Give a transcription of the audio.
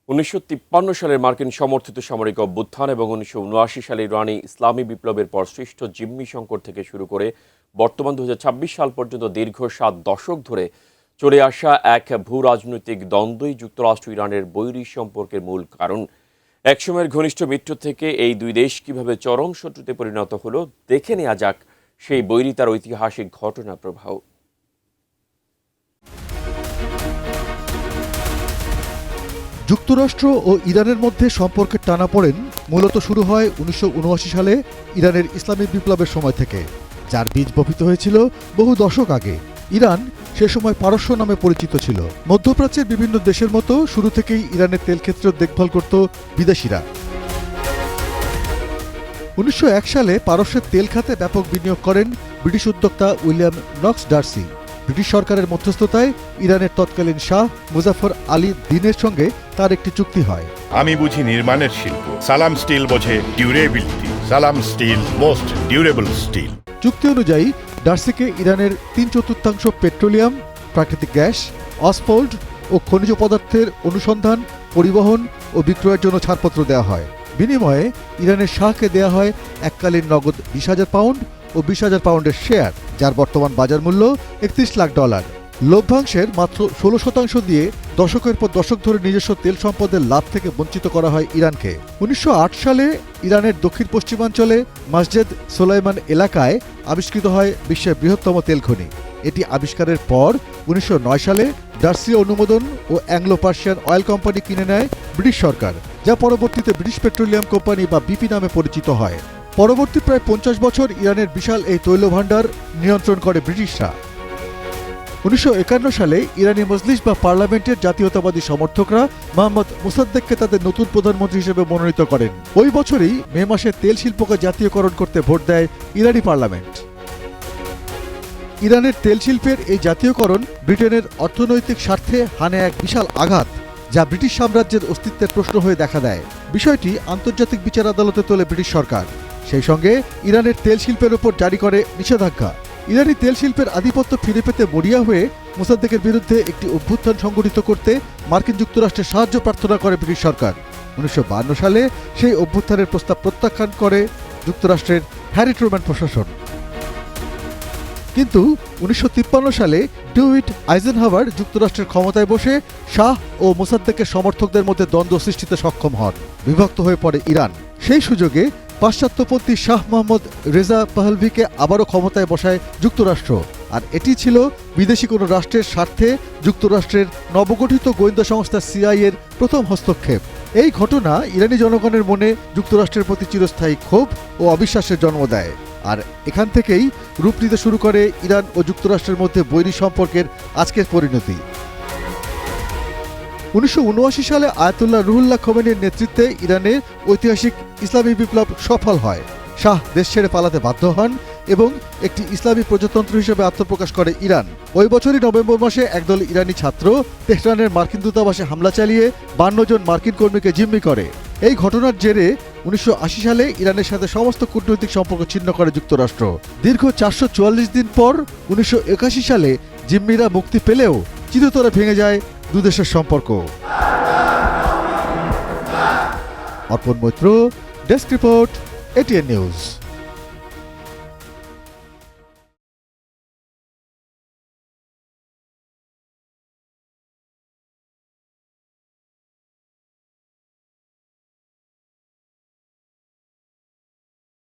1953 সালের মার্কিন সমর্থিত সামরিক অভ্যুত্থান এবং 1979 সালে ইরানি ইসলামী বিপ্লবের পর সৃষ্ট জিম্মি সংকট থেকে শুরু করে বর্তমান 2026 সাল পর্যন্ত দীর্ঘ 7 দশক ধরে চলে আসা এক ভূ রাজনৈতিক দ্বন্দ্বই যুক্তরাষ্ট্র ইরানের বৈরী সম্পর্কের মূল কারণ। একসময়ের ঘনিষ্ঠ মিত্র থেকে এই দুই দেশ কিভাবে চরম শত্রুতে পরিণত হলো দেখে নেওয়া যাক সেই বৈরিতার ঐতিহাসিক ঘটনা প্রবাহ। যুক্তরাষ্ট্র ও ইরানের মধ্যে সম্পর্কের টানাপোড়েন মূলত শুরু হয় 1979 সালে ইরানের ইসলামী বিপ্লবের সময় থেকে, যার বীজ বপিত হয়েছিল বহু দশক আগে। ইরান সে সময় পারস্য নামে পরিচিত ছিল। মধ্যপ্রাচ্যের বিভিন্ন দেশের মতো শুরু থেকেই ইরানের তেলক্ষেত্র দেখভাল করত বিদেশিরা। 1901 সালে পারস্যের তেল খাতে ব্যাপক বিনিয়োগ করেন ব্রিটিশ উদ্যোক্তা উইলিয়াম নক্স ডার্সি। ব্রিটিশ সরকারের মধ্যস্থতায় ইরানের তৎকালীন শাহ মুজাফর আলী দ্বীনের সঙ্গে তার একটি চুক্তি হয়। আমি বুঝি নির্মাণের শিল্প, সালাম স্টিল বোঝে ডিউরেবিলিটি, সালাম স্টিল মোস্ট ডিউরেবল স্টিল। চুক্তি অনুযায়ী ডার্সিকে ইরানের 3/4 পেট্রোলিয়াম, প্রাকৃতিক গ্যাস, অসফোল্ড ও খনিজ পদার্থের অনুসন্ধান, পরিবহন ও বিক্রয়ের জন্য ছাড়পত্র দেওয়া হয়। বিনিময়ে ইরানের শাহকে দেওয়া হয় এককালীন নগদ 20,000 পাউন্ড ও 20,000 পাউন্ডের শেয়ার, যার বর্তমান বাজার মূল্য $31 লাখ। লভ্যাংশের মাত্র 16% দিয়ে দশকের পর দশক ধরে নিজস্ব তেল সম্পদের লাভ থেকে বঞ্চিত করা হয় ইরানকে। 1908 সালে ইরানের দক্ষিণ পশ্চিমাঞ্চলে মসজিদ সোলাইমান এলাকায় আবিষ্কৃত হয় বিশ্বের বৃহত্তম তেল খনি। এটি আবিষ্কারের পর 1909 সালে ডার্সি অনুমোদন ও অ্যাংলো পার্সিয়ান অয়েল কোম্পানি কিনে নেয় ব্রিটিশ সরকার, যা পরবর্তীতে ব্রিটিশ পেট্রোলিয়াম কোম্পানি বা বিপি নামে পরিচিত হয়। পরবর্তী প্রায় 50 বছর ইরানের বিশাল এই তৈল ভাণ্ডার নিয়ন্ত্রণ করে ব্রিটিশরা। 1951 সালে ইরানি মজলিস বা পার্লামেন্টের জাতীয়তাবাদী সমর্থকরা মোহাম্মদ মুসাদ্দেককে তাদের নতুন প্রধানমন্ত্রী হিসেবে মনোনীত করেন। ওই বছরই মে মাসে তেল শিল্পকে জাতীয়করণ করতে ভোট দেয় ইরানি পার্লামেন্ট। ইরানের তেল শিল্পের এই জাতীয়করণ ব্রিটেনের অর্থনৈতিক স্বার্থে হানে এক বিশাল আঘাত, যা ব্রিটিশ সাম্রাজ্যের অস্তিত্বের প্রশ্ন হয়ে দেখা দেয়। বিষয়টি আন্তর্জাতিক বিচার আদালতে তোলে ব্রিটিশ সরকার। সেই সঙ্গে ইরানের তেল শিল্পের উপর জারি করে নিষেধাজ্ঞা। ইরানি তেল শিল্পের আধিপত্য ফিরে পেতে মরিয়া হয়ে মোসাদ্দেকের বিরুদ্ধে একটি অভ্যুত্থান সংগঠিত করতে মার্কিন যুক্তরাষ্ট্রের সাহায্য প্রার্থনা করে ব্রিটিশ সরকার। 1952 সালে সেই অভ্যুত্থানের প্রস্তাব প্রত্যাখ্যান করে যুক্তরাষ্ট্রের হ্যারি ট্রুম্যান প্রশাসন। কিন্তু 1953 সালে ডুইট আইজেনহাওয়ার যুক্তরাষ্ট্রের ক্ষমতায় বসে শাহ ও মোসাদ্দেকের সমর্থকদের মধ্যে দ্বন্দ্ব সৃষ্টিতে সক্ষম হন। বিভক্ত হয়ে পড়ে ইরান। সেই সুযোগে পাশ্চাত্যপন্থী শাহ মোহাম্মদ রেজা পাহলভিকে আবারও ক্ষমতায় বসায় যুক্তরাষ্ট্র, আর এটি ছিল বিদেশি কোনো রাষ্ট্রের স্বার্থে যুক্তরাষ্ট্রের নবগঠিত গোয়েন্দা সংস্থা সিআইএর প্রথম হস্তক্ষেপ। এই ঘটনা ইরানি জনগণের মনে যুক্তরাষ্ট্রের প্রতি চিরস্থায়ী ক্ষোভ ও অবিশ্বাসের জন্ম দেয়, আর এখান থেকেই রূপ নিতে শুরু করে ইরান ও যুক্তরাষ্ট্রের মধ্যে বৈরী সম্পর্কের আজকের পরিণতি। 1979 সালে আয়াতুল্লাহ রুহুল্লাহ খোমেনির নেতৃত্বে ইরানের ঐতিহাসিক ইসলামী বিপ্লব সফল হয়। শাহ দেশ ছেড়ে পালাতে বাধ্য হন এবং একটি ইসলামী প্রজাতন্ত্র হিসেবে আত্মপ্রকাশ করে ইরান। ওই বছরই নভেম্বর মাসে একদল ইরানি ছাত্র তেহরানের মার্কিন দূতাবাসে হামলা চালিয়ে 52 জন মার্কিন কর্মীকে জিম্মি করে। এই ঘটনার জেরে 1980 সালে ইরানের সাথে সমস্ত কূটনৈতিক সম্পর্ক ছিন্ন করে যুক্তরাষ্ট্র। দীর্ঘ 444 দিন পর 1981 সালে জিম্মিরা মুক্তি পেলেও চিরতরে ভেঙে যায় দুদেশের সম্পর্ক। Arpan Maitra, desk report, ATN news.